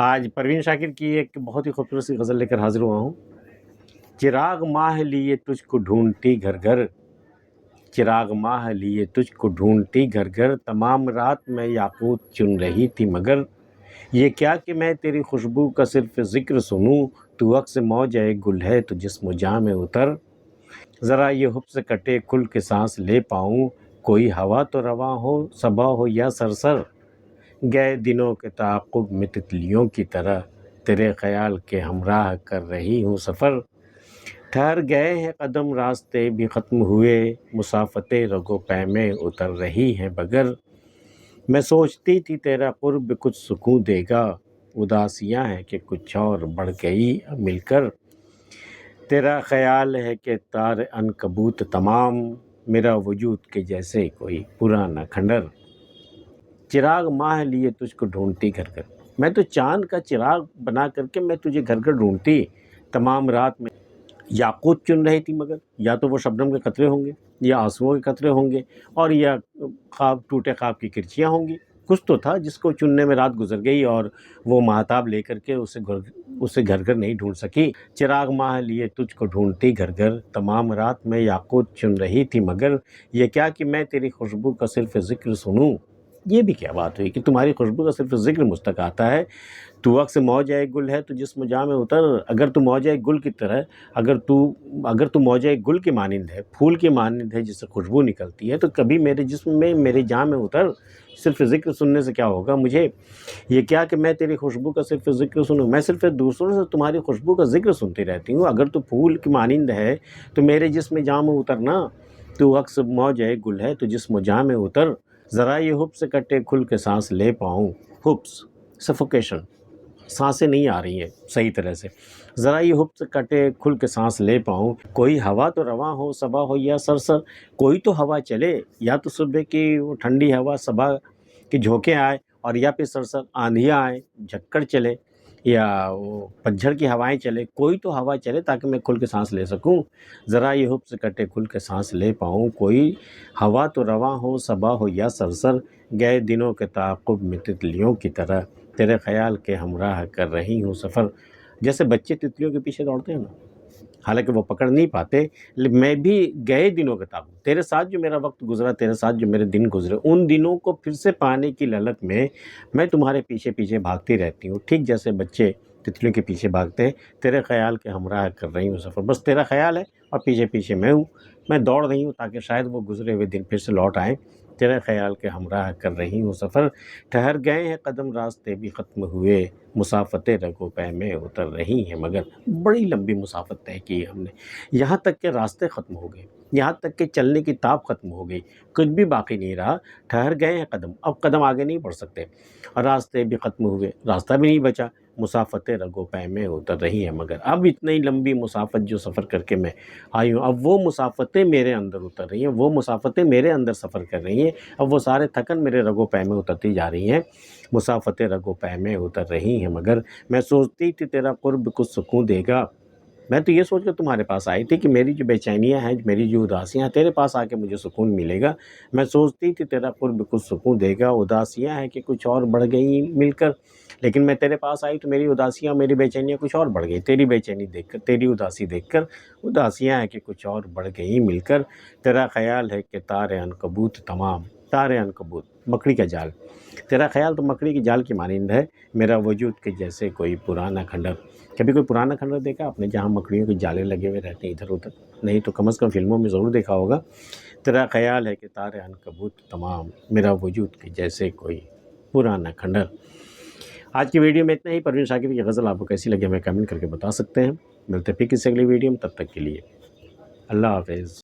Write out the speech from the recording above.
آج پروین شاکر کی ایک بہت ہی خوبصورت سی غزل لے کر حاضر ہوا ہوں۔ چراغ ماہ لیے تجھ کو ڈھونڈتی گھر گھر، چراغ ماہ لیے تجھ کو ڈھونڈتی گھر گھر، تمام رات میں یاقوت چن رہی تھی مگر یہ کیا کہ میں تیری خوشبو کا صرف ذکر سنوں، تو عکس موج گل ہے تو جسم و جاں میں اتر، ذرا یہ حب سے کٹے کھل کے سانس لے پاؤں، کوئی ہوا تو رواں ہو صبا ہو یا سرسر، گئے دنوں کے تعاقب میں تتلیوں کی طرح تیرے خیال کے ہمراہ کر رہی ہوں سفر، ٹھہر گئے ہیں قدم راستے بھی ختم ہوئے، مسافتیں رگو پے میں اتر رہی ہیں بگر، میں سوچتی تھی تیرا قرب کچھ سکون دے گا، اداسیاں ہیں کہ کچھ اور بڑھ گئی مل کر، تیرا خیال ہے کہ تار عنکبوت تمام، میرا وجود کے جیسے کوئی پرانا کھنڈر، چراغ ماہ لیے تجھ کو ڈھونڈتی گھر گھر، میں تو چاند کا چراغ بنا کر کے میں تجھے گھر گھر ڈھونڈتی، تمام رات میں یاقوت چن رہی تھی مگر، یا تو وہ شبنم کے قطرے ہوں گے یا آنسوؤں کے قطرے ہوں گے اور یا خواب ٹوٹے خواب کی کرچیاں ہوں گی، کچھ تو تھا جس کو چننے میں رات گزر گئی اور وہ مہتاب لے کر کے اسے گھر گھر نہیں ڈھونڈ سکی، چراغ ماہ لیے تجھ کو ڈھونڈتی گھر گھر، تمام رات میں یاقوت چن رہی تھی مگر یہ کیا کہ میں تیری خوشبو کا صرف ذکر سنوں، یہ بھی کیا بات ہوئی کہ تمہاری خوشبو کا صرف ذکر مجھ تک آتا ہے، تو عکس موج گل ہے تو جسم جاں میں اتر، اگر تو موج گل کی طرح، اگر تو موج گل کی مانند ہے، پھول کی مانند ہے جس سے خوشبو نکلتی ہے، تو کبھی میرے جسم میں میرے جاں میں اتر، صرف ذکر سننے سے کیا ہوگا مجھے، یہ کیا کہ میں تیری خوشبو کا صرف ذکر سنوں، میں صرف دوسروں سے تمہاری خوشبو کا ذکر سنتی رہتی ہوں، اگر تو پھول کی مانند ہے تو میرے جسم جاں میں اترنا، تو عکس موج گل ہے تو جسم جاں میں اتر، ذرا یہ حب سے کٹے کھل کے سانس لے پاؤں، حبس سفوکیشن، سانسیں نہیں آ رہی ہیں صحیح طرح سے، ذرا یہ حب سے کٹے کھل کے سانس لے پاؤں، کوئی ہوا تو رواں ہو صبا ہو یا سرسر، کوئی تو ہوا چلے، یا تو صبح کی وہ ٹھنڈی ہوا صبا کے جھونکے آئے اور یا پھر سرسر آندھیاں آئیں جھکڑ چلے یا وہ پتجھڑ کی ہوائیں چلے، کوئی تو ہوا چلے تاکہ میں کھل کے سانس لے سکوں، ذرا یہ حب سے کٹے کھل کے سانس لے پاؤں، کوئی ہوا تو رواں ہو صبا ہو یا سرسر، گئے دنوں کے تعاقب میں تتلیوں کی طرح تیرے خیال کے ہمراہ کر رہی ہوں سفر، جیسے بچے تتلیوں کے پیچھے دوڑتے ہیں نا، حالانکہ وہ پکڑ نہیں پاتے، میں بھی گئے دنوں کے تعاقب، تیرے ساتھ جو میرا وقت گزرا، تیرے ساتھ جو میرے دن گزرے، ان دنوں کو پھر سے پانے کی للک میں تمہارے پیچھے پیچھے بھاگتی رہتی ہوں، ٹھیک جیسے بچے تتلیوں کے پیچھے بھاگتے ہیں، تیرے خیال کے ہمراہ کر رہی ہوں سفر، بس تیرا خیال ہے اور پیچھے پیچھے میں ہوں، میں دوڑ رہی ہوں تاکہ شاید وہ گزرے ہوئے دن پھر سے لوٹ آئیں، تیرے خیال کے ہمراہ کر رہی ہوں سفر، ٹھہر گئے ہیں قدم راستے بھی ختم ہوئے، مسافتیں رگو پے میں اتر رہی ہیں مگر، بڑی لمبی مسافت طے کی ہم نے، یہاں تک کہ راستے ختم ہو گئے، یہاں تک کہ چلنے کی تاب ختم ہو گئی، کچھ بھی باقی نہیں رہا، ٹھہر گئے ہیں قدم، اب قدم آگے نہیں بڑھ سکتے، اور راستے بھی ختم ہوئے، راستہ بھی نہیں بچا، مسافتیں رگو پے میں اتر رہی ہیں مگر، اب اتنی لمبی مسافت جو سفر کر کے میں آئی ہوں، اب وہ مسافتیں میرے اندر اتر رہی ہیں، وہ مسافتیں میرے اندر سفر کر رہی ہیں، اب وہ سارے تھکن میرے رگو پے میں اترتی جا رہی ہیں، مسافتیں رگو پے میں اتر رہی ہیں مگر، میں سوچتی تھی تیرا قرب کچھ سکون دے گا، میں تو یہ سوچ کر تمہارے پاس آئی تھی کہ میری جو بے چینیاں ہیں، میری جو اداسیاں ہیں، تیرے پاس آ کے مجھے سکون ملے گا، میں سوچتی تھی تیرا قرب کچھ سکون دے گا، اداسیاں ہیں کہ کچھ اور بڑھ گئیں مل کر، لیکن میں تیرے پاس آئی تو میری اداسیاں میری بے چینیاں کچھ اور بڑھ گئیں، تیری بے چینی دیکھ کر، تیری اداسی دیکھ کر، اداسیاں ہیں کہ کچھ اور بڑھ گئیں مل کر، تیرا خیال ہے کہ تار عنکبوت تمام، تار عنکبوت مکڑی کا جال، تیرا خیال تو مکڑی کی جال کی مانند ہے، میرا وجود کے جیسے کوئی پرانا کھنڈر، کبھی کوئی پرانا کھنڈر دیکھا آپ نے جہاں مکڑیوں کے جالے لگے ہوئے رہتے ہیں ادھر ادھر، نہیں تو کم از کم فلموں میں ضرور دیکھا ہوگا، تیرا خیال ہے کہ تار عنکبوت تمام، میرا وجود کے جیسے کوئی پرانا کھنڈر۔ آج کی ویڈیو میں اتنا ہی، پروین شاکر کی غزل آپ کو کیسی لگی ہمیں کمنٹ کر کے بتا سکتے ہیں، ملتے ہیں پھر کسی اگلی ویڈیو میں، تب تک کے لیے اللہ حافظ۔